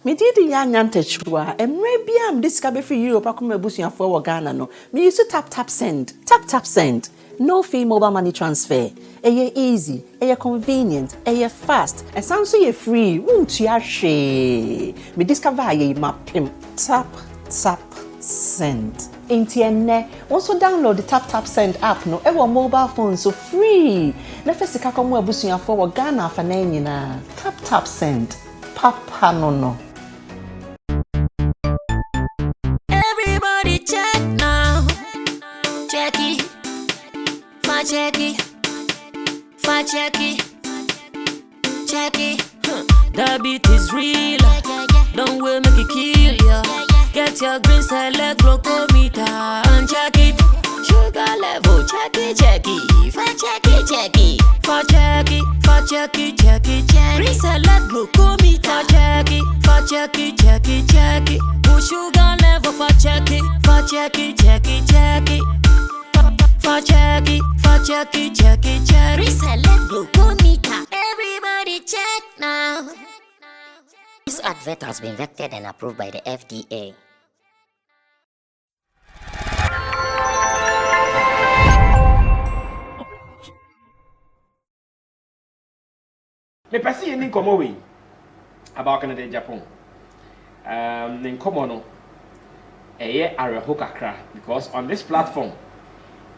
Me did yanyante chua, and maybe I'm discovered for Europe. I come bushing for Ghana. No, me used to tap send, tap send. No fee mobile money transfer. Eye easy, eye convenient, eye fast, and sounds so free. Won't you share? Me discover ye mapim. Tap send. Intienne. Also download the tap send app. No, ever mobile phone so free. Nefesi kakomu bushing for Ghana for na. Tap send. Papa no. Everybody check now. Check it. Check it. The beat is real. Don't wait, make it kill ya. Get your green select glucometer and check it. Sugar level, check it. Check it. Green select glucometer. Check it. Push sugar level for check it. Check it. Reselect glucometer. Everybody check now. This advert has been vetted and approved by the FDA. Me pesi ye ni komo we about Canada Agyapong. Ni komo no eye areho kakra because on this platform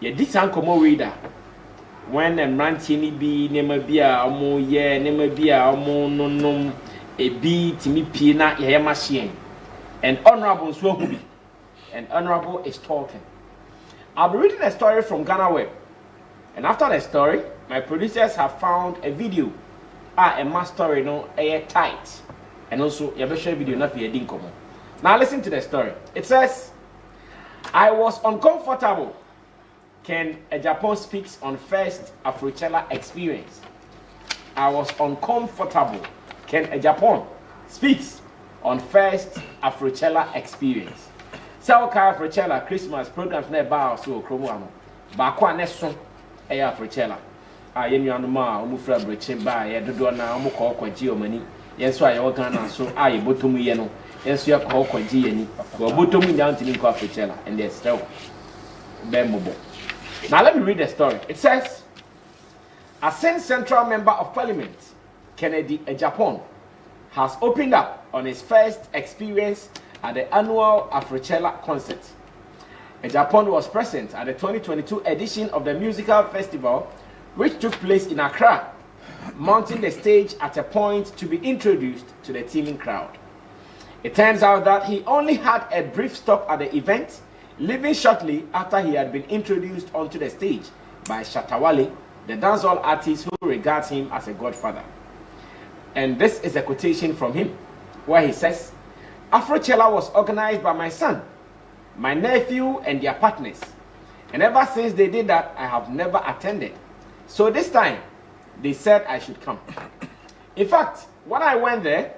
ye di san komo we da when mrantie ni bi nema bi a omo ye nema bi a omo nonom ebi timi pie na ye machine and honorable so hu bi and honorable is talking. I'll be reading a story from Ghana Web, and after the story my producers have found a video a mass story no tight, and also you share video na fi edin komo. Now listen to the story. It says, I was uncomfortable. Ken Agyapong speaks on first Afrochella experience. I was uncomfortable. Ken Agyapong speaks on first Afrochella experience. So Afrochella Christmas programs na ba so kromo ano. Ba kwa neso Afrochella. Yenu anuma omufra breche ba ye dodo na omukọ kwaji omani. Yenso aye Ghana so aye botomu ye no. Yenso ye ko kwaji ye ni. Go botomu nyanti ni ko Afrochella and they still bemobo. Now let me read the story. It says, a Central Member of Parliament, Kennedy Agyapong, has opened up on his first experience at the annual Afrochella concert. Agyapong was present at the 2022 edition of the musical festival, which took place in Accra, mounting the stage at a point to be introduced to the teeming crowd. It turns out that he only had a brief stop at the event, leaving shortly after he had been introduced onto the stage by Shatta Wale, the dancehall artist who regards him as a godfather. And this is a quotation from him, where he says, Afrochella was organized by my son, my nephew, and their partners. And ever since they did that, I have never attended. So this time, they said I should come. In fact, when I went there,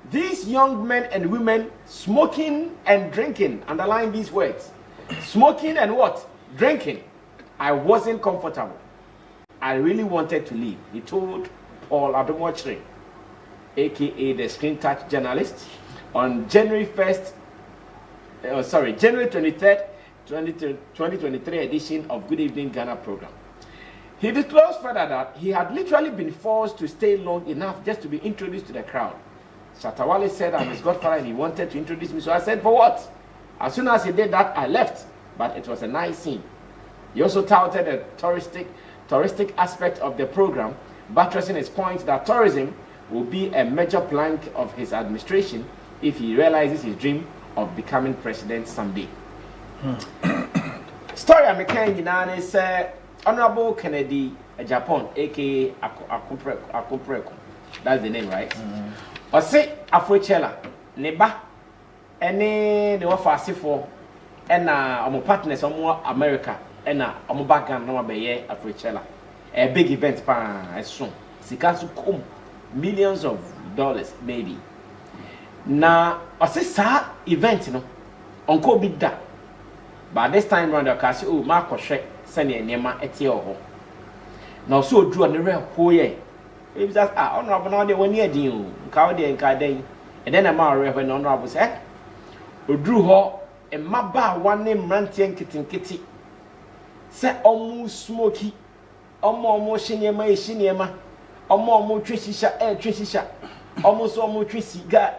these young men and women smoking and drinking, underline these words, smoking and what? Drinking. I wasn't comfortable. I really wanted to leave. He told Paul Adomochre, aka the Screen Touch journalist, on January 23rd, 2023 edition of Good Evening Ghana program. He disclosed further that he had literally been forced to stay long enough just to be introduced to the crowd. Shatta Wale said I'm his godfather and he wanted to introduce me, so I said, for what? As soon as he did that, I left, but it was a nice scene. He also touted the touristic aspect of the program, buttressing his point that tourism will be a major plank of his administration if he realizes his dream of becoming president someday. Story I'm making is Honorable Kennedy Agyapong, aka Akompreko. That's the name, right? I say Afrochella, neba, any no fast for, and our partners on America, and our background no be Afrochella. A big event, as soon. Sikasu come millions of dollars, maybe. Now, I say, sir, event, Uncle Big Da. But this time round, I can say, oh, Marco Shrek, send a name at your now, so drew on the real whole year. If that's honorable, now they were near you, Cowdy and Carday, and then I'm out when honorable said, "We drew her a maba one name ranting kitty. Say almost smoky, almost shinema, almost trishisha, almost cigar,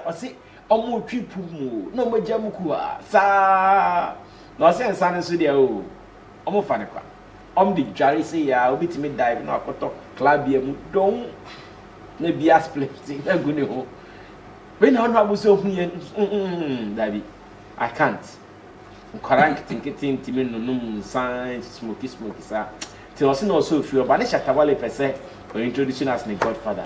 or say almost triple, no more jamukua, sa no sense, son, so dear, almost funny. The Jerry say, yeah, I'll be to me dive now, club, don't maybe ask plenty, no good. When honorable so Daddy, I can't. Correct thinking to me no signs, smoky, sir. Till I also feel, but I Shatta Wale per se for introducing us the Godfather.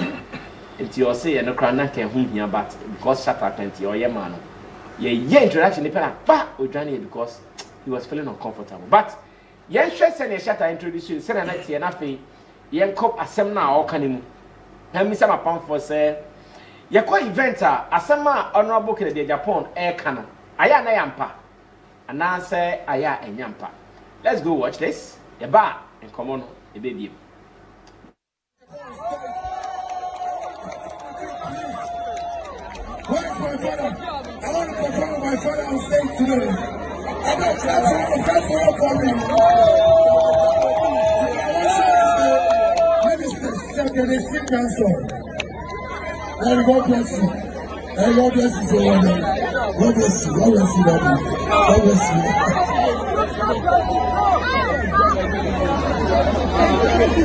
And you say, and no crown can whom here, but because Shatta plenty or your man. Yeah, introduction, the pen, but with Johnny because he was feeling uncomfortable. But yen stress and Shatta introduce you, send a night and after yen cop a seminar or canim. And Miss Agyapong for say, your co eventer, a summer honorable in the Agyapong air cannon. Aya na yampa. And now say aya and yampa. Let's go watch this. A bar and come on, a baby. Where's my father? I want to perform with my father on stage today. I don't try to come for up for me. Ministers, they sing that song. And God bless you. And God bless you so much. God bless you. God bless you, Daddy. God bless you. Thank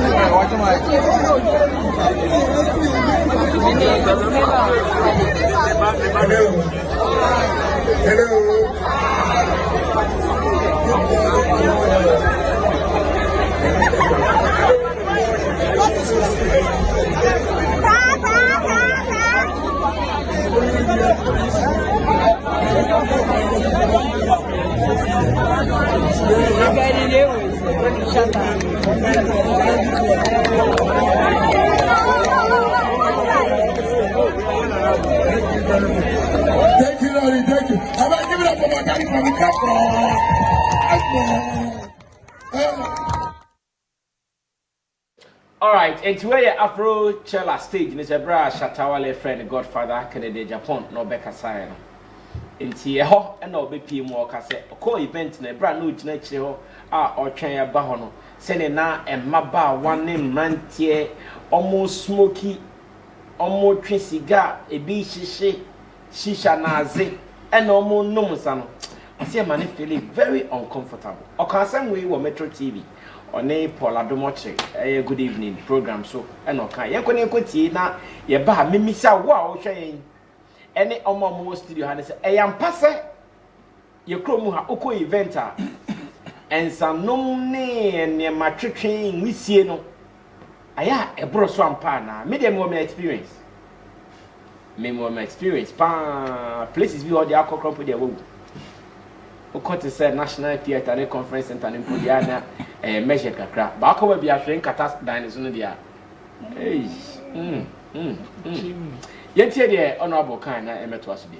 you, Lord. Thank you. I'm going to give it up for my daddy from the All right, and to where Afrochella stage, and it's a bra Shatta Wale friend, Godfather, Kennedy Agyapong, no Becca Sign. Inti ho e na obepi mu okase ko event na bra no gina kire ho a otwen ya ba ho no se ne na emaba wane mrantie omo smoky omo twe cigar ebi hihye shisha na aze e na omo num sa no ase ma ne feel very uncomfortable okasem we wo Metro TV one Paula Domoche good evening program so e na okan ye ko ne ko tie na ye ba memisa wo a wo hwe any omo studio ha say eyam pase ye kromu ha oko eventer and sanom ne ne matwetwen wisie no aya ebro so ampa na me dem wo my experience pa places we all the alcohol for the wo oko to say National Theatre and Conference Center in Podiana measure kakra ba ko ba ahwe nkata dine no dia Yentie de honorable kind na emeto asudi.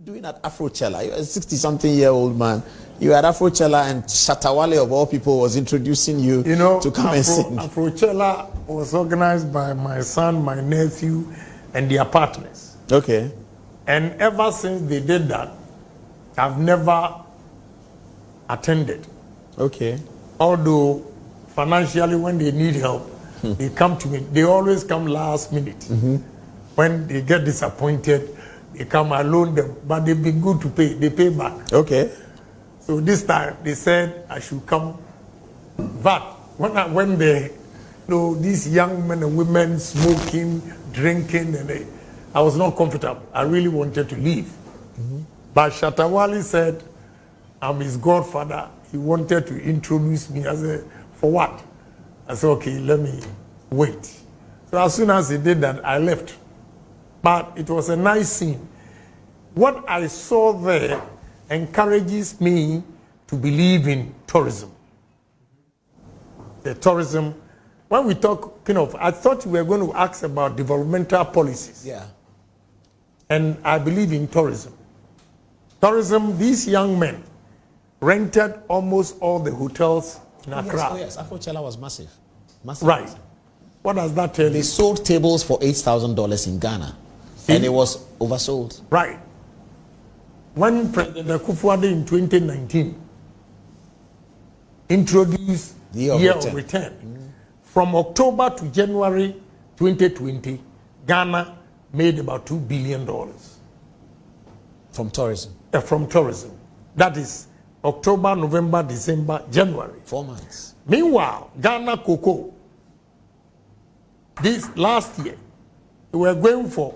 Doing at Afrochella, you're a 60-something-year-old man. You at Afrochella, and Shatta Wale of all people was introducing you, to come and sing. Afrochella was organized by my son, my nephew, and their partners. Okay. And ever since they did that, I've never attended. Okay. Although financially, when they need help, they come to me. They always come last minute. When they get disappointed, they come, I loan them, but they've been good to pay. They pay back. Okay. So this time they said I should come. But when I went there, these young men and women smoking, drinking, and I was not comfortable. I really wanted to leave. But Shatta Wale said, I'm his godfather. He wanted to introduce me. I said, for what? I said, okay, let me wait. So as soon as he did that, I left. But it was a nice scene. What I saw there encourages me to believe in tourism. The tourism, when we talk, I thought we were going to ask about developmental policies. Yeah. And I believe in tourism. Tourism, these young men rented almost all the hotels in Accra. Yes, Afrochella was massive. Right. What does that tell you? They sold tables for $8,000 in Ghana. And it was oversold. Right. When President Akufo-Addo in 2019 introduced The year of return, from October to January 2020, Ghana made about $2 billion From tourism. From tourism. That is October, November, December, January. 4 months. Meanwhile, Ghana cocoa, this last year, we were going for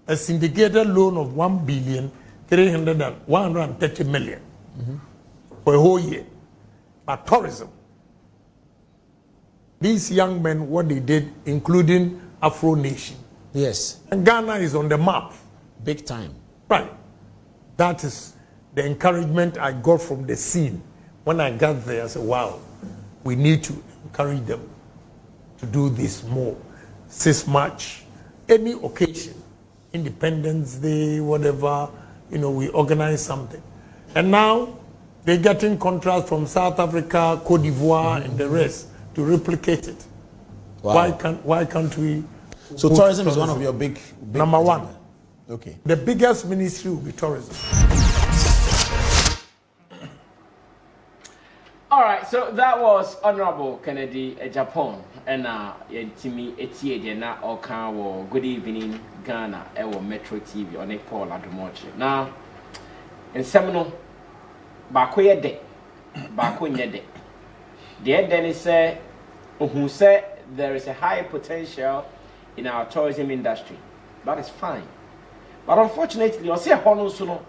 a syndicated loan of 130 million for a whole year. But tourism, these young men, what they did, including Afro Nation. Yes. And Ghana is on the map. Big time. Right. That is the encouragement I got from the scene. When I got there, I said, wow, we need to encourage them to do this more. 6 March, any occasion, Independence Day, whatever, we organize something. And now they're getting contracts from South Africa, Cote d'Ivoire, and the rest to replicate it. Wow. Why can't we? So tourism is one of your big Number one. Okay. The biggest ministry will be tourism. All right, so that was Honorable Kennedy Agyapong, and Timi Etie na Okan Good Evening Ghana ewo Metro TV on Paul Adumoche. Now, in Seminole, Bakoye de, Bakoye de. The then is who said there is a high potential in our tourism industry. That is fine, but unfortunately, you see a hono suno.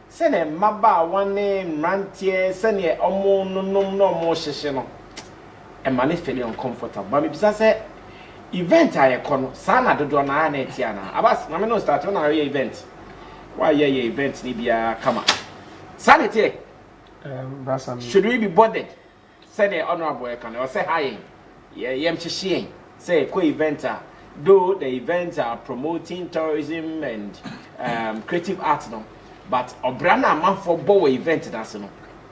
Sene maba wane rantie sene omo no mo hyehye no e ma ne feel uncomfortable but me bisa say event aye kono sa na dodo na na etia na abas na me no start na ye event why ye event ni bia kama sanity should we be bothered sene honorable e kan o say hi yem hyehye say ko event though the events are promoting tourism and creative arts no. But Obrana man for bow event that's no.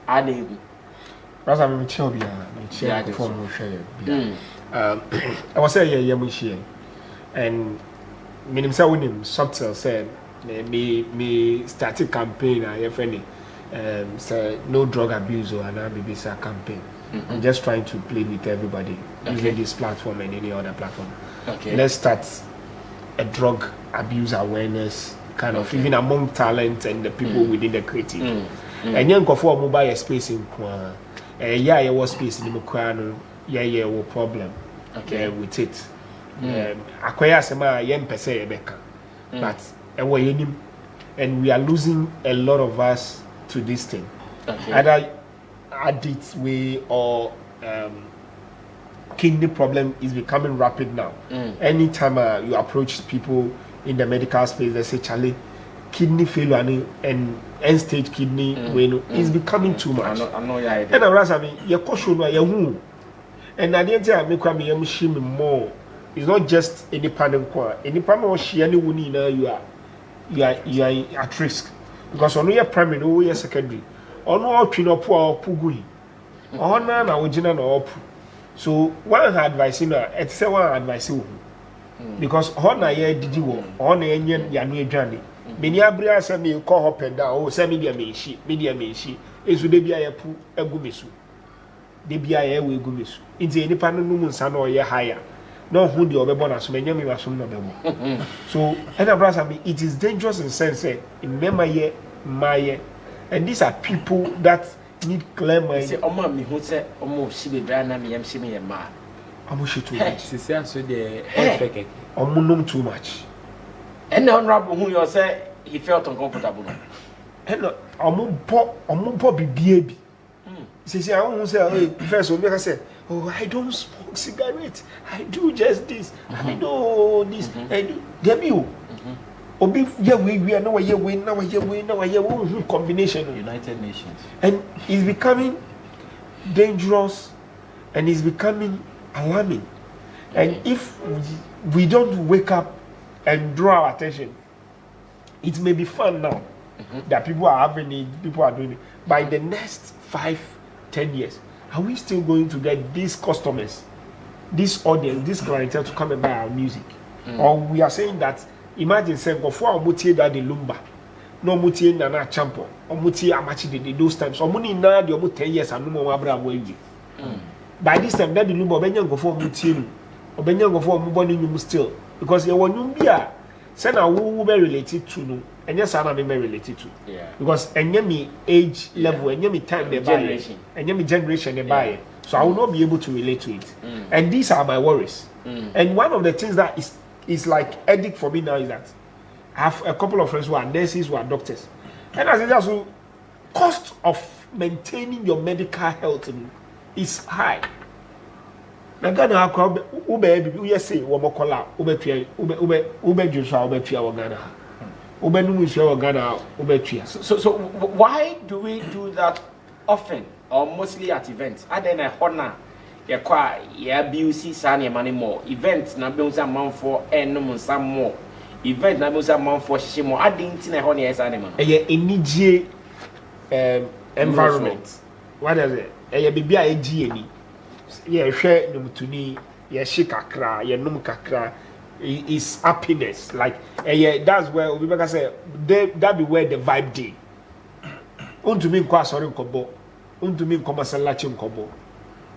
I need. Rather me chill be before we share. I was saying yeah we and minim say when subtle said me started campaign I friendly say no drug abuse or an BBC campaign. I'm just trying to play with everybody using this platform and any other platform. Okay. Let's start a drug abuse awareness kind of even among talent and the people within the creative. And young go for mobile space in Kwa. Yeah, it was space in the Mukwano. Yeah, what problem with it. Acquire some young per se, Rebecca. But and we are losing a lot of us to this thing. Either addict way or kidney problem is becoming rapid now. Anytime you approach people in the medical space, they say, Charlie, kidney failure and end-stage kidney is becoming too much. I know and I was saying, you caution who, and I didn't tell me more. It's not just independent core. Independent or she anyone you are at risk because on your primary, or your secondary, on all pin up or pugui, on an original or so one advice it's one advice. Because on a year did you on a yanu journey. Many abria send me call up and down, oh, send media me she, is would be a pu a gumisu. They be a way gumisu. In the independent woman son or year higher. No who the other bonus, many me was no. So, and a brother, it is dangerous in sense, in memory, my and these are people that need clear mind. Say, oh, mammy, who said almost she be brand me, and she me a man. Too much. Too much. And the honorable who you say he felt uncomfortable. And Bobby baby. Say, I won't say first of all, I said, oh, I don't smoke cigarettes. I do just this. I know this. I do. Debut. Obi, yeah, we are now a year combination. United Nations. And it's becoming dangerous and it's becoming alarming. And if we don't wake up and draw our attention, it may be fun now that people are having it, people are doing it. By the next 5-10 years, are we still going to get these customers, this audience, this clientele to come and buy our music? Or we are saying that imagine saying before mutie that the lumba no mutie na na champo or mutie amachi de those times or money na the 10 years and no more abraham way by this time that the lumba obenya go for mutie obenya go for muboni nyum still because you want nyum bia say na wo be related to no enye sa na me related to because enye me age level enye me time they buy enye me generation they buy so I will not be able to relate to it and these are my worries and one of the things that is like edict for me now is that I have a couple of friends who are nurses, who are doctors. And as it is also, cost of maintaining your medical health is high. Now, Ghana, ube say, Wamokola, ube Joshua, ube Tia, Ghana. Ube Numusha, Ghana, ube. So, why do we do that often or mostly at events? I then a honor. BUC Sani money more events na be unsa man for no some more event na be unsa man for shimo adin tin e ho na yes animal enije environment what is it bibia eji eni ye hwe numtuni ye shikakra ye num kakra is happiness like that's where we make say that be where the vibe dey untumi nko asori nkobo untumi nko masalachi nkobo.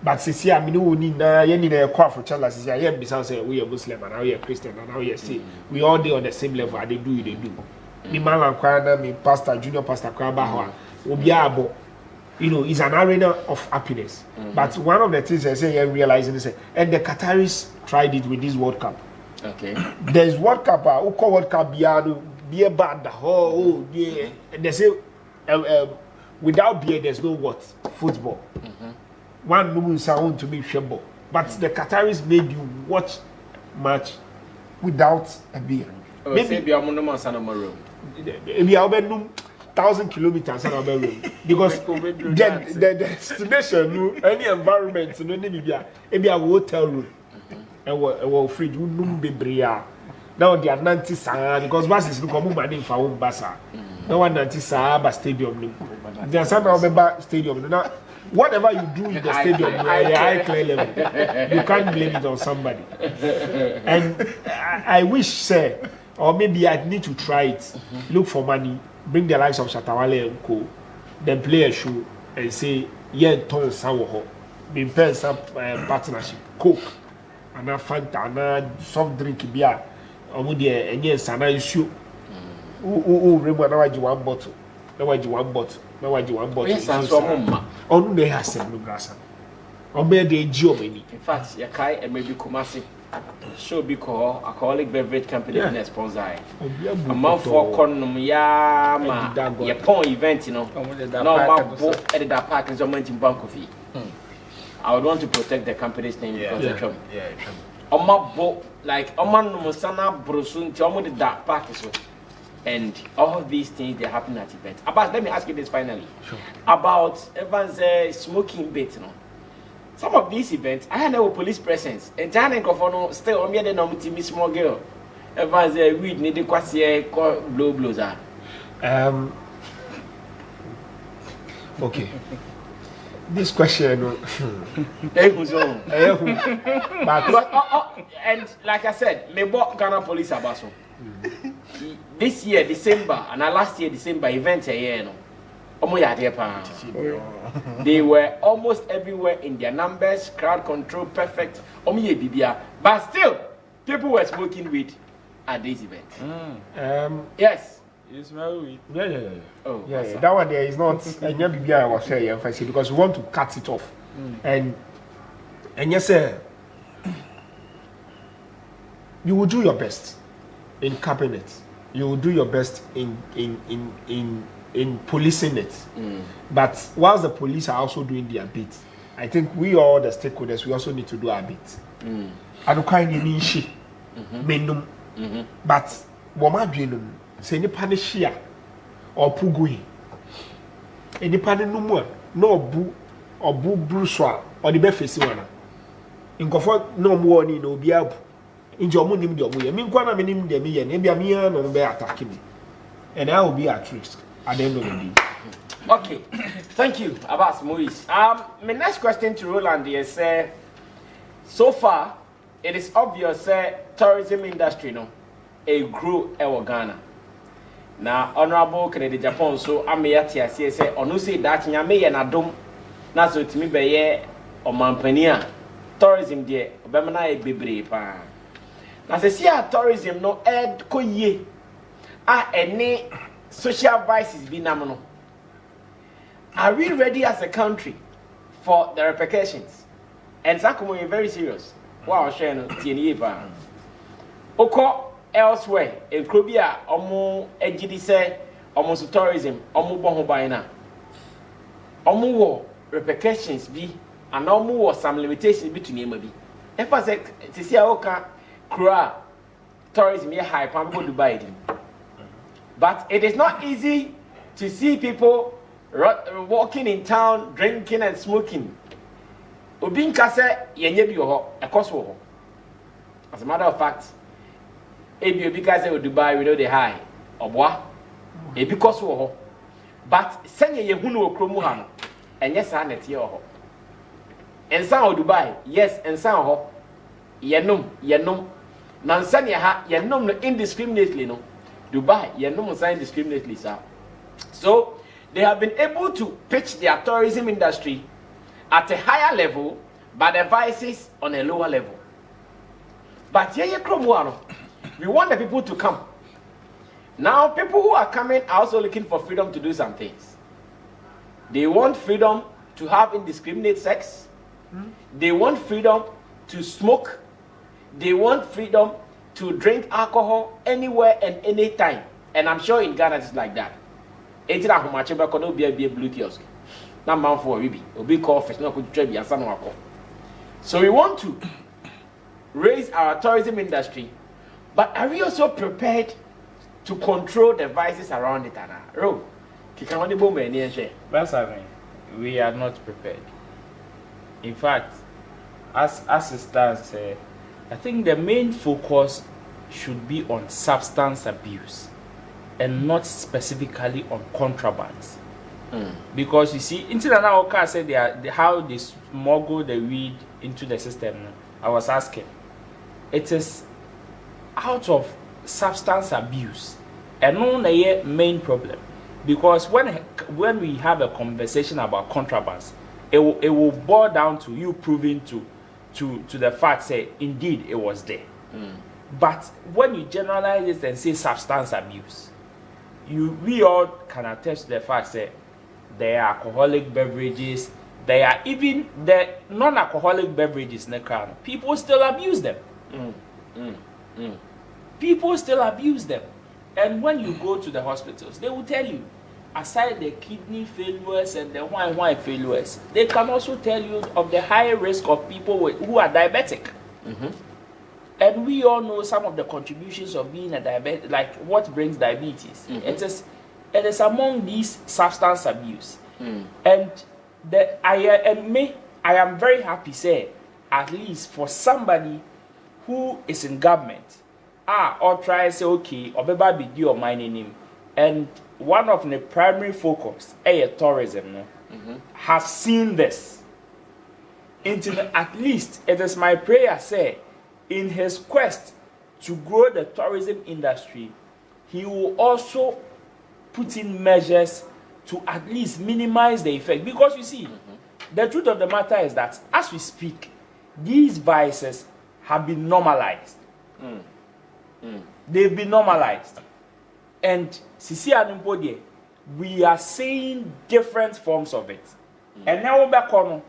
But sisi I mean we need na ye ni na kwa Afrochella sisi I am bisa say we are Muslim and now we are Christian and now we are say we all dey on the same level and they do me man and kwanda me pastor junior pastor kwaba ho obi abo you know it's an arena of happiness but one of the things I say you realizing is and the Qataris tried it with this World Cup. Okay, there's World Cup who call World Cup beer bad yeah and they say without beer there's no what football. One woman sound to be shable, but the Qataris made you watch match without a beer. Maybe I'm on the maybe I'll be 1,000 kilometers and I'll be because the destination, any environment, no maybe a hotel room, and we're free. You know, be bria. Now they are 90 sa because bus is looking more money for one bus. Now 90 sa stadium. There are some other stadium now. Whatever you do in the stadium, you are a high clear level. You can't blame it on somebody. And I wish, sir, or maybe I need to try it. Look for money, bring the likes of Shatta, Wale and co. Then play a show and say, yeah, ton sour. Be paying some partnership, Coke, and a Fanta, and a soft drink beer, or would there and yes, and I show. Remember now I do one bottle. Now I do one bottle. Now I do one bottle. Yes, and so on the has no grass. On the geomany. In fact, Yakai and maybe Kumasi show because alcoholic beverage company in sponsor. A month for Conum Yama Agyapong event, you know. No, at that park is a mountain bank of fee. I would want to protect the company's name because of trouble. On my boat, like Oman Musana Brusun, tell me that park is. And all these things they happen at events. About let me ask you this finally. Sure. About Evans smoking bit, you know. Some of these events, I had no police presence. And Janet Kofono still on me the normal to miss small girl. Evans weed need the quasi blows are. Okay. This question and like I said, me bought Ghana police abaso. This year December and last year December event no. They were almost everywhere in their numbers, crowd control perfect. But still, people were smoking weed at this event. Yes. You smell weed? Yeah. Oh, yeah. That one there is not. And I was saying because we want to cut it off. And yes, sir, you will do your best in cabinet. You will do your best in policing it. But whilst the police are also doing their bit, I think we all the stakeholders we also need to do our bit. I don't kind of mean but what my dream say any panishia or pugui any pan no more no bu or bu bruswa or the best one in comfort no more ni no be able in your money I mean kwana minim de me and maybe no be attacking me and I will be at risk at the end of the day. Okay, thank you, Abbas Maurice. My next question to Roland is so far it is obvious tourism industry no a grow ewo Ghana. Na honorable Kennedy Agyapong so ameyati ase say onu say that nyame ye nadom na so timi be ye omampani a tourism de obemana e bebre pa. Na se sia tourism no ed koyie any social vices be nam no. Are we ready as a country for the repercussions? And Sakumo is very serious. Wow, Shen TNA pa. Oko elsewhere in Krobia omo ejidi say almost tourism omo bon ho ban na. Omo wo repercussions bi and omo wo some limitations bi to name bi. Emphasis to see oka kra tourism here high pan go Dubai din. But it is not easy to see people walking in town, drinking and smoking. Obi nka say yenye bi ho, ekoso ho. As a matter of fact, ebi obi ka say Dubai we know the high. Obwa. Ebi koso ho. But senye ye hunu okromu ha no, enye sa net ye ho. Ensan o Dubai, yes, ensan ho. Yenom. Na nsan ye ha, yenom no indiscriminately no. Dubai, yenom nsan indiscriminately sir. So they have been able to pitch their tourism industry at a higher level, but the vices on a lower level. But here, we want the people to come. Now, people who are coming are also looking for freedom to do some things. They want freedom to have indiscriminate sex. They want freedom to smoke. They want freedom to drink alcohol anywhere and anytime. And I'm sure in Ghana it's like that. It's not how much about could be a blue kiosk. Now, man for a big office, no could trade and some. So we want to raise our tourism industry, but are we also prepared to control the vices around it? Ro, we are not prepared. In fact, as it stands, I think the main focus should be on substance abuse and not specifically on contrabands. Because you see, until now, I said how they smuggle the weed into the system. I was asking, it is out of substance abuse and not the main problem. Because when we have a conversation about contrabands, it will boil down to you proving to the fact, say indeed it was there. But when you generalize it and say substance abuse, we all can attest to the fact that there are alcoholic beverages, there are even the non-alcoholic beverages in the crowd. People still abuse them. People still abuse them. And when you go to the hospitals, they will tell you, aside the kidney failures and the wine failures, they can also tell you of the high risk of people who are diabetic. And we all know some of the contributions of being a diabetic, like what brings diabetes. It is among these substance abuse. And I am very happy, say, at least for somebody who is in government, or try say, okay, or be do your mining him. And one of the primary focus, tourism, has seen this. At least it is my prayer, say, in his quest to grow the tourism industry, he will also put in measures to at least minimize the effect. Because you see, the truth of the matter is that as we speak, these vices have been normalized. They've been normalized. And we are seeing different forms of it. And now we're back on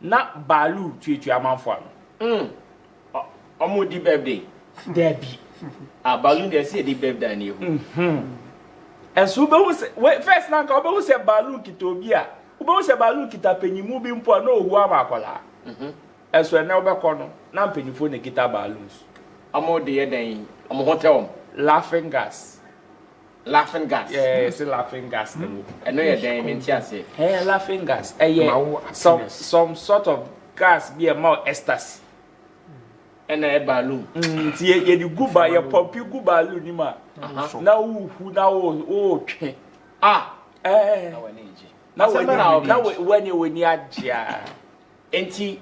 not balu to a man for Omo di birthday. There be. Balloon they say di birthday ni you. And so first now we say balloon kitobia. We say balloon kitapenyimu bi mpo na ohu amakola. And so now we kono na mpenifo ne kita balloons. Omo de den omo hotel laughing gas. Laughing gas. Yeah, it's laughing gas. I know you're damn in Tiasi. Hey, laughing gas. Some sort of gas be a more ecstasy. And a balloon. You go by your puppy, go balloon, Nima. Now, who now, now, when you were near Jia. Enti,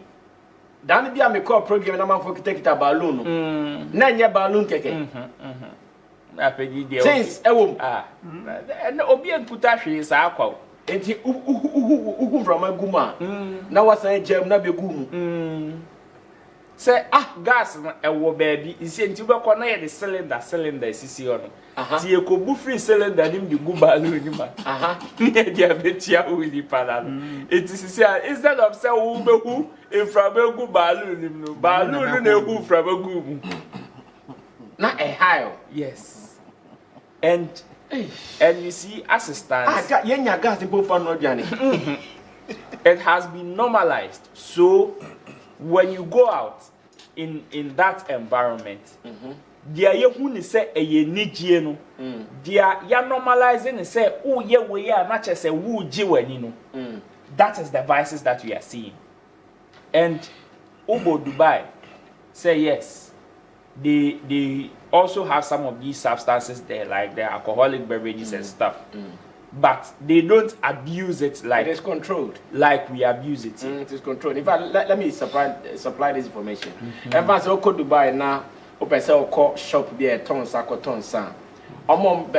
Dan be a call program, and I'm for take it a balloon. Nanya balloon keke. Na pedi dia. Since ewom. And obi en puta hwe sa akwa. Enti uhu from aguma. Na wasan jam na begum. Say gas no ewo baabi isi enti ubekọ na ye the cylinder sisi ono. Ti ekobu free cylinder nim di gu balloon ni ma. Ne dia betia wo ni pada no. Enti sisi instead of say wo behu from egu balloon nim no. Balloon no ehu from egu mu. Na high. Yes. And you see assistance. Yenya gas people for no journey. It has been normalized. So when you go out in that environment, dia ye hu ni say eye nigye no. Dia ya normalizing ni say oh ye we ya na che say wo gi wani no. That is the vices that we are seeing. And Obo Dubai say yes. They also have some of these substances there, like the alcoholic beverages and stuff. But they don't abuse it like it is controlled. Like we abuse it. It is controlled. In fact, let me supply this information. In fact, so go Dubai now, open say oko shop there tonsa.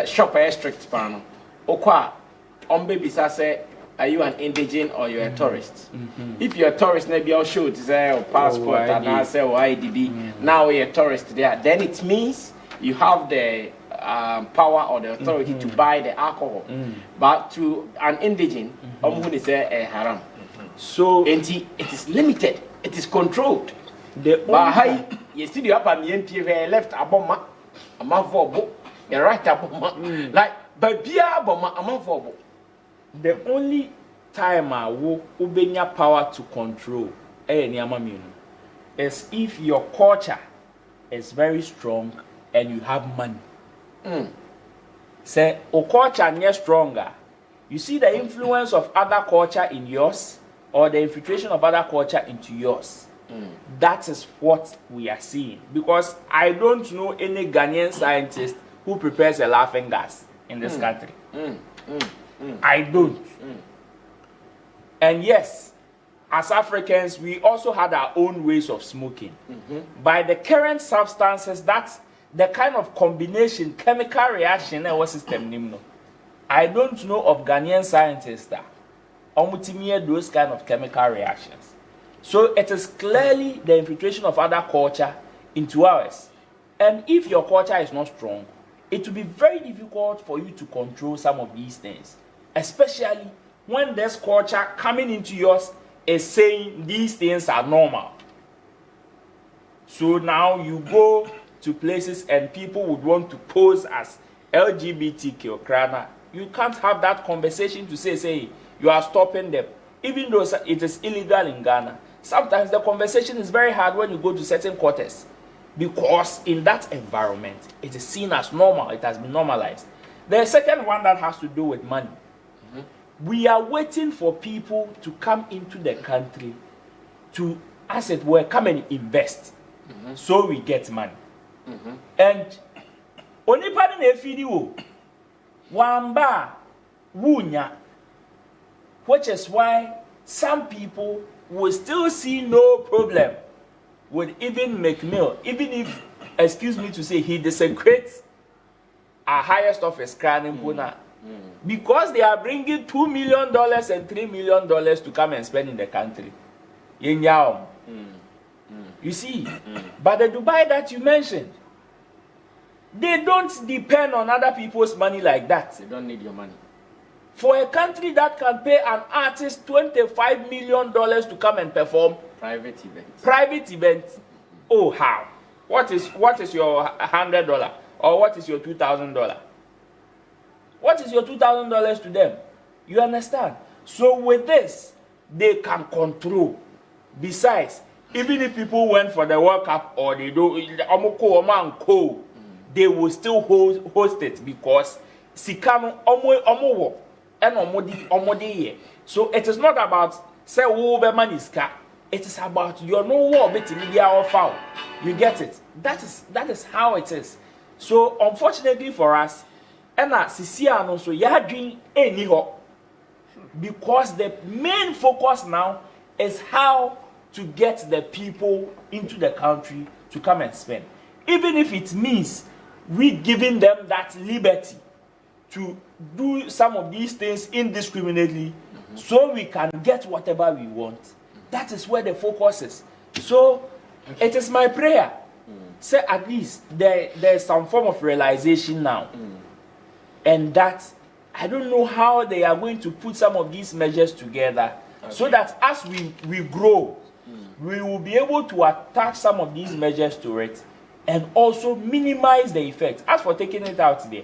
Shop a strict panel. Okwa baby say, are you an indigent or you're a tourist? If you're a tourist, maybe I'll show it say or passport and I say or IDB. Now you're a tourist there. Then it means you have the power or the authority to buy the alcohol. But to an indigent, say haram. So it is limited. It is controlled. But how you see the upper left aboma, a month for book, a right aboma, like but beer aboma, a month for book. The only time I will ubenya power to control is if your culture is very strong and you have money. Say, o culture is stronger. You see the influence of other culture in yours or the infiltration of other culture into yours. That is what we are seeing. Because I don't know any Ghanaian scientist who prepares a laughing gas in this country. I don't. And yes, as Africans, we also had our own ways of smoking. By the current substances, that's the kind of combination, chemical reaction in our system. I don't know of Ghanaian scientists that omutimie those kind of chemical reactions. So it is clearly the infiltration of other culture into ours. And if your culture is not strong, it will be very difficult for you to control some of these things. Especially when this culture coming into yours is saying these things are normal. So now you go to places and people would want to pose as LGBTQ crana. You can't have that conversation to say you are stopping them. Even though it is illegal in Ghana, sometimes the conversation is very hard when you go to certain quarters. Because in that environment, it is seen as normal. It has been normalized. The second one that has to do with money. We are waiting for people to come into the country to, as it were, come and invest. So we get money. And onipani ne fidi wo wamba wunya, which is why some people will still see no problem with even McMill, even if, excuse me to say, he desecrates our highest office crown in Puna. Because they are bringing $2 million and $3 million to come and spend in the country. You see, but the Dubai that you mentioned, they don't depend on other people's money like that. They don't need your money. For a country that can pay an artist $25 million to come and perform private events, oh how? What is your $100 or what is your $2,000? What is your $2,000 to them? You understand? So with this, they can control. Besides, even if people went for the World Cup or they do, they will still host it because sikano omo and omodi. So it is not about say money is car. It is about your no war bit media or foul. You get it? That is how it is. So unfortunately for us, Sisiano so yadrin any ho, because the main focus now is how to get the people into the country to come and spend. Even if it means we giving them that liberty to do some of these things indiscriminately so we can get whatever we want. That is where the focus is. So it is my prayer. Say at least there's some form of realization now. And that I don't know how they are going to put some of these measures together so that as we grow, we will be able to attach some of these measures to it and also minimize the effect. As for taking it out there,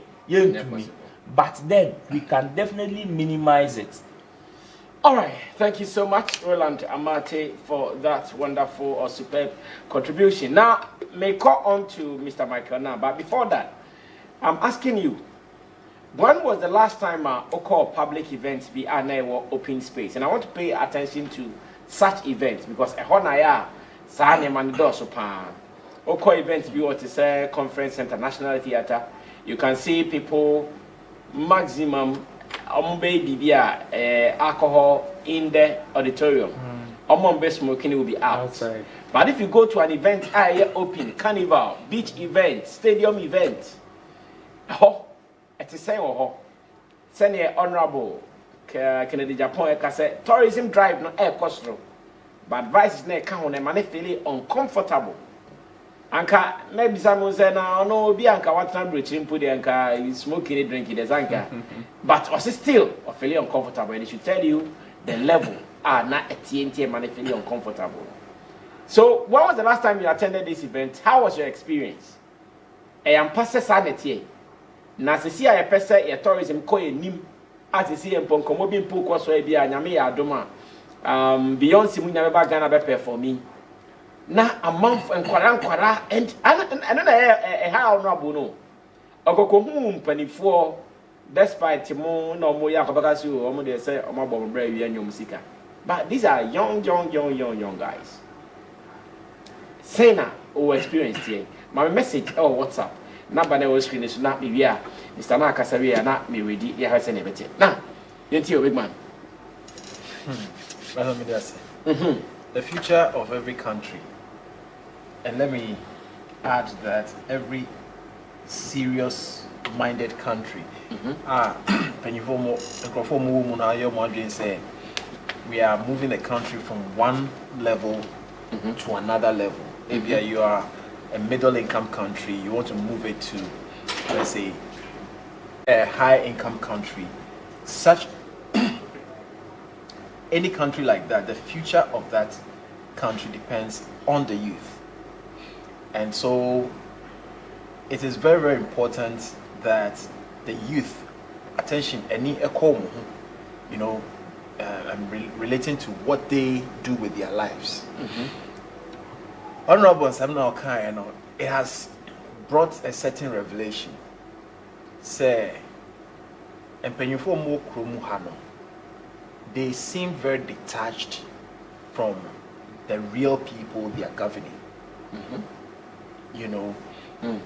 but then we can definitely minimize it. All right, thank you so much, Roland Amate, for that wonderful or superb contribution. Now, may call on to Mr. Michael now, but before that, I'm asking you, when was the last time Oko public events be open space? And I want to pay attention to such events because Ehonaya, Sane Manidoso Pan, Oko events be what is a conference center, National Theatre. You can see people maximum alcohol in the auditorium. Smoking will be outside. But if you go to an event, open, carnival, beach event, stadium event, it is saying, send honorable Kennedy Agyapong say tourism drive no air cost, but advice is not count and man feeling uncomfortable. Anka maybe someone say no be anka what time breaching put the anka smoking drinking the anka, but also still feeling uncomfortable. And they should tell you the level not at TNT man feeling uncomfortable. So when was the last time you attended this event? How was your experience? I am pastor sanity. Na sisi a yepese ye tourism ko enim asisi emponkomo bi mpoko so e bia nyame ya adoma Beyonce mu nyame ba Ghana be performing na amanfo enkwara and na how honorable no okoko hu mpanifo despite mo na omo ya akobaka si o omo de say omo bo bra wi anyom sika, but these are young guys. Sena o experience here my message WhatsApp number na screen is not be here. Mr. Mark Kasaria not me ready. Yeah, I say everything. Now, you big man. The future of every country, and let me add that every serious-minded country. We are moving the country from one level to another level. Maybe you are a middle-income country, you want to move it to, let's say, a high-income country. Such any country like that, the future of that country depends on the youth. And so it is very, very important that the youth, attention, any relating to what they do with their lives. Honorable Sammy, it has brought a certain revelation. Say, they seem very detached from the real people they are governing.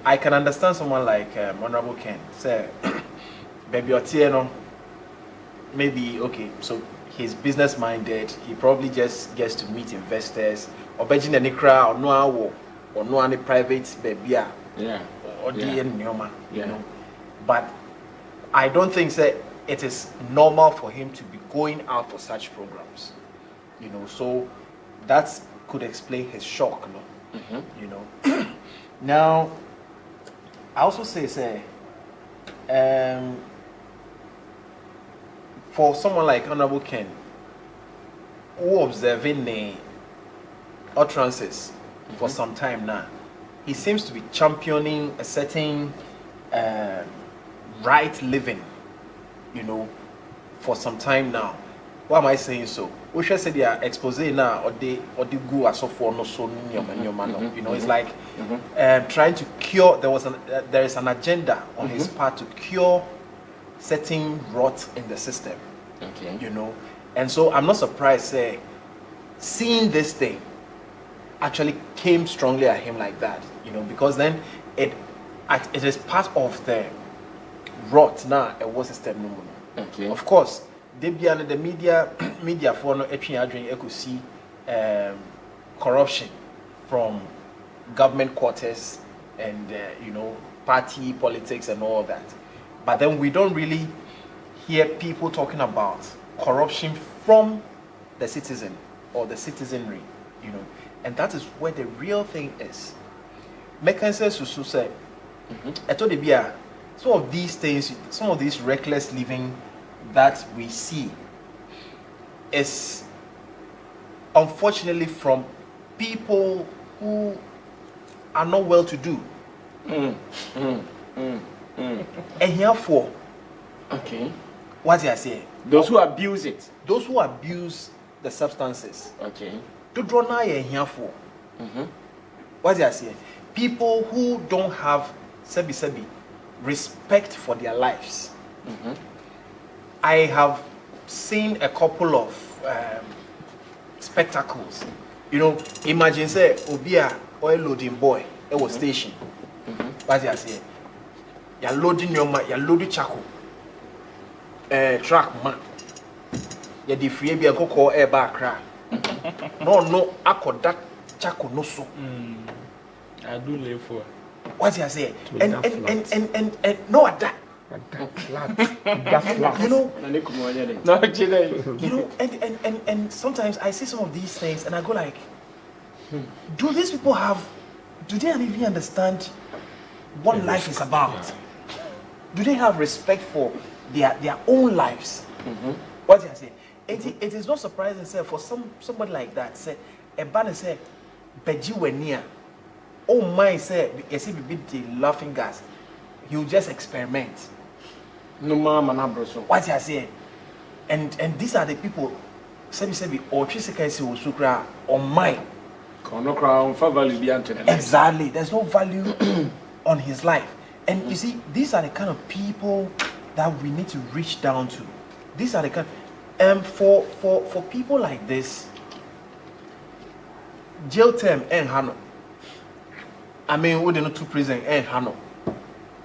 I can understand someone like Honorable Ken. Say, baby, maybe okay, so he's business minded, he probably just gets to meet investors. Or Beijing and Nikra or no any private baby or but I don't think that it is normal for him to be going out for such programs, so that could explain his shock, Now I also say for someone like Honorable Ken, who observing the utterances for some time now, he seems to be championing a certain right living, for some time now. Why am I saying so? We should say they are exposing now, or they go as for no so it's like trying to cure. There is an agenda on his part to cure certain rot in the system. And so I'm not surprised seeing this thing actually came strongly at him like that, because then it is part of the rot now a war system. Of course, they be under the media for no could see corruption from government quarters and party politics and all that. But then we don't really hear people talking about corruption from the citizen or the citizenry, you know. And that is where the real thing is. Mekanse Susu said, I told you, some of these things, some of this reckless living that we see is unfortunately from people who are not well to do. And therefore, okay, what do I say? Those who abuse it. Those who abuse the substances. Okay. To draw nigh here for. What do I say? People who don't have respect for their lives. I have seen a couple of spectacles. You know, imagine say Obia oil loading boy at was station. What do I say? You're loading your man, you're loading charcoal. Track man. You're the free be a go call air back crack. No, I could that charcoal no so. I do live for. What do I say? And no that. You know, you know, and sometimes I see some of these things and I go like, do these people do they even understand what life is about? Do they have respect for their own lives? What do I say? It is not surprising, say, for somebody like that, say, a banner say, Beji Wenia, oh my, say, yes, if you the laughing gas, he'll just experiment. No mama na broso. What I say? And these are the people, say, or Chisika Usukra, or mine. No crown for value beyond to the life. Exactly. There's no value on his life. And you see, these are the kind of people that we need to reach down to. These are the kind for people like this, jail term and hano. I mean, we don't to prison and hano.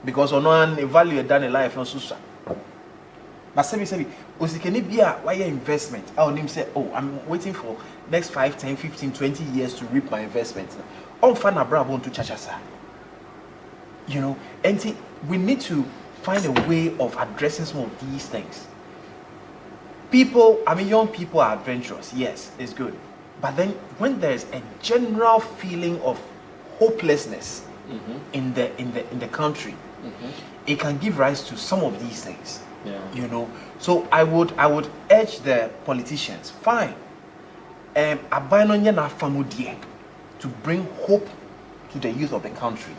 Because on one value done a life on Susa. But say, can it be why your investment? I will say, oh, I'm waiting for next 5, 10, 15, 20 years to reap my investment. On fan abroad to chachasa. You know, and we need to find a way of addressing some of these things. People, I mean, young people are adventurous. Yes, it's good. But then when there's a general feeling of hopelessness in the country, it can give rise to some of these things. Yeah. You know, so I would urge the politicians, fine, to bring hope to the youth of the country.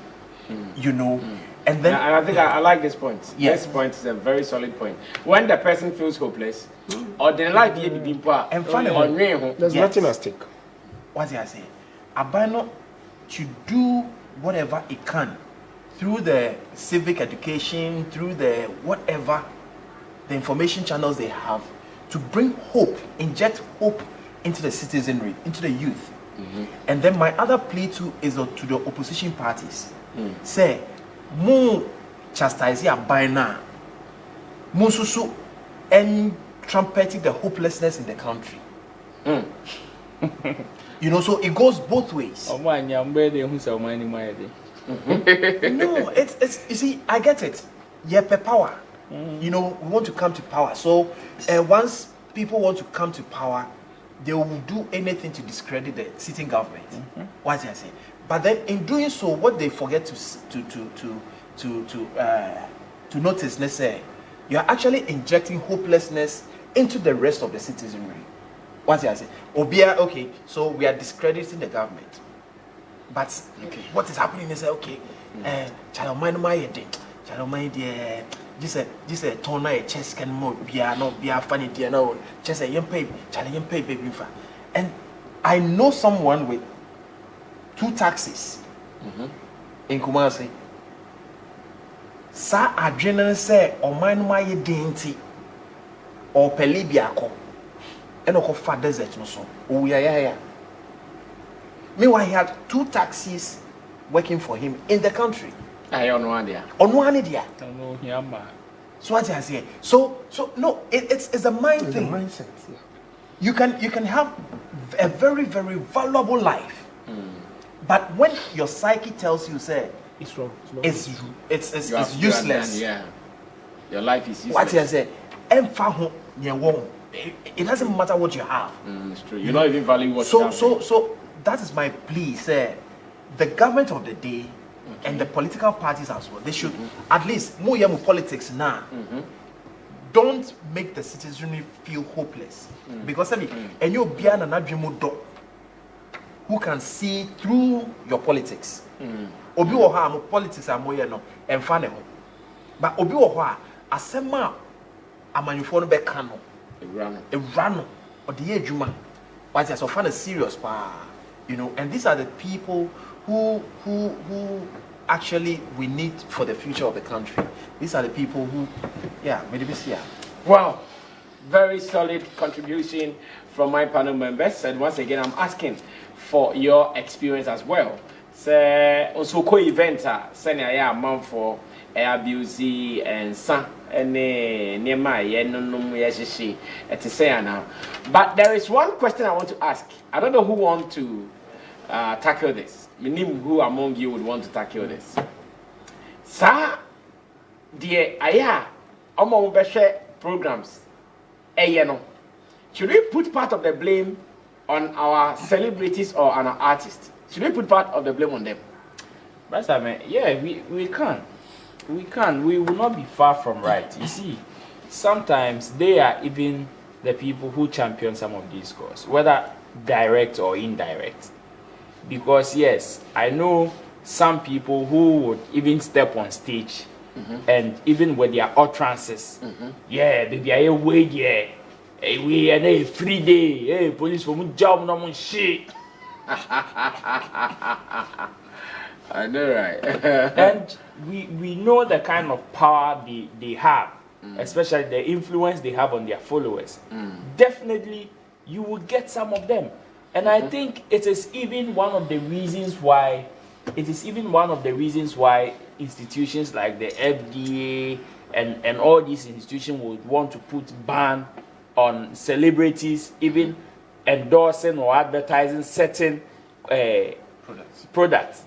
You know, and then and I think I like this point. Yes. This point is a very solid point. When the person feels hopeless, or the life be and finally, there's nothing at stake. What did I say? Abano to do whatever it can through the civic education, through the whatever, the information channels they have, to bring hope, inject hope into the citizenry, into the youth. And then my other plea too is to the opposition parties. Say, mo chastise ya by now, mo susu and trumpeting the hopelessness in the country. You know, so it goes both ways. No, it's you see, I get it. Yeah, power. You know, we want to come to power. So once people want to come to power, they will do anything to discredit the sitting government. What did I say? But then in doing so, what they forget to notice, let's say, you are actually injecting hopelessness into the rest of the citizenry. What did I say? Obia, okay, so we are discrediting the government. But what is happening is okay, child mind my thing. Child mind just a toner a chest can more be a funny dear no just a young pay baby. And I know someone with 2 taxis in Kumasi. Sa adrenaline say or mind my dainty or pelibiako and or for desert no so. Oh yeah. Meanwhile, he had 2 taxis working for him in the country. I on one idea. On one idea. So what I say? So no, it's a mind thing. Mindset. Yeah. You can have a very, very valuable life. But when your psyche tells you, say, It's wrong. It's You are useless. done, yeah. Your life is useless. What I say, it doesn't matter what you have. It's true. You're not even valuing what you have. So that is my plea, sir. The government of the day and the political parties as well, they should at least more politics now. Don't make the citizenry feel hopeless. Because and you'll be an who can see through your politics. Obi oha politics are more and fun. But Obi oha asema amanyufo no be kano. Rano or the ejuma. But as often serious you know, and these are the people who actually we need for the future of the country. These are the people who maybe see. Wow, very solid contribution from my panel members. And once again, I'm asking for your experience as well. So, also co-event, send a month for abuse and son, and near my but there is one question I want to ask. I don't know who want to tackle this. Who among you would want to tackle this? Sir, dear, among programs, should we put part of the blame on our celebrities or on our artists? Should we put part of the blame on them? But I mean, yeah, we can. We can. We will not be far from right. You see, sometimes they are even the people who champion some of these causes, whether direct or indirect. Because yes, I know some people who would even step on stage and even with their utterances, yeah, baby, I wait, yeah, hey, we are a free day, hey, police for me job, no more shit. I know, right? And we know the kind of power they have, especially the influence they have on their followers. Definitely, you will get some of them. And I think it is even one of the reasons why institutions like the FDA and all these institutions would want to put ban on celebrities even endorsing or advertising certain products.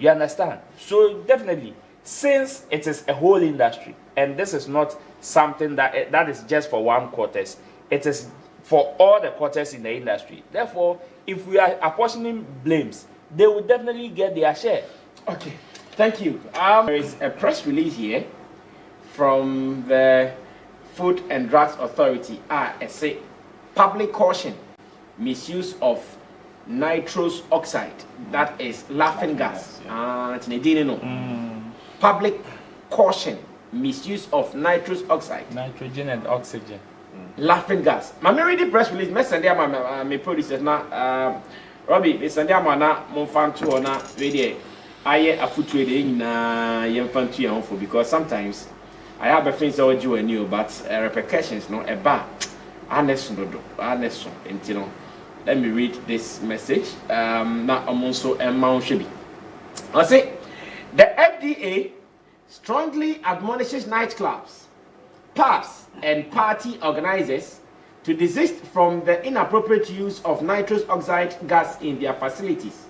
You understand? So definitely, since it is a whole industry, and this is not something that is just for one quarters, it is for all the quarters in the industry. Therefore, if we are apportioning blames, they will definitely get their share. Okay, thank you. There is a press release here from the Food and Drugs Authority. It says public caution, misuse of nitrous oxide, that is laughing gas. Public caution, misuse of nitrous oxide, Nitrogen and oxygen. laughing gas. My read press release. Me send my producers na Robbie. Me send na mon fan to na radio. Aye afutu de na yem fan to yan for because sometimes I have a friend so you and you, but repercussions no a bad. Honest. You know. Let me read this message. Na amonso amount should be. I say the FDA strongly admonishes nightclubs, pubs, and party organizers to desist from the inappropriate use of nitrous oxide gas in their facilities.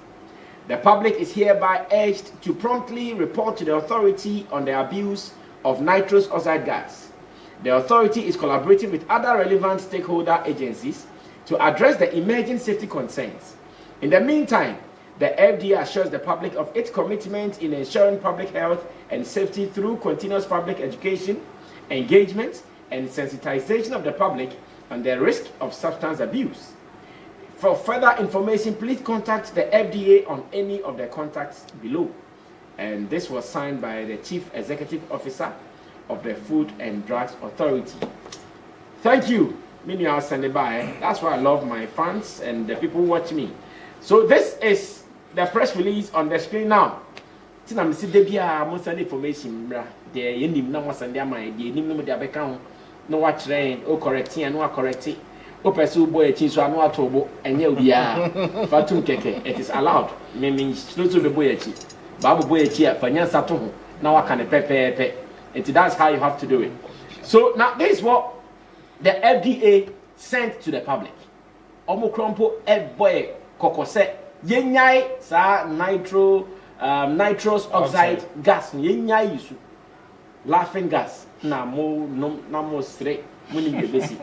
The public is hereby urged to promptly report to the authority on the abuse of nitrous oxide gas. The authority is collaborating with other relevant stakeholder agencies to address the emerging safety concerns. In the meantime, the FDA assures the public of its commitment in ensuring public health and safety through continuous public education, engagement, and sensitization of the public on the risk of substance abuse. For further information, please contact the FDA on any of the contacts below. And this was signed by the Chief Executive Officer of the Food and Drugs Authority. Thank you. Meanwhile, send it by. That's why I love my fans and the people who watch me. So this is the press release on the screen now. Tina misi debia mo send information bra. The yenim na mo send am the yenim no de abeka ho. No wa train, o correct and no correct. O person boy echi so anu atobo enye obia. Fatum keke. It is allowed. Me no to be boy echi. Babu boy echi afanya sato ho. Na wa kan pepepe. That's how you have to do it. So now this is what the FDA sent to the public. Omo krompo boy kokose yenyai sa nitro nitrous oxide gas yenya yisu laughing gas na mo stre muni bebesi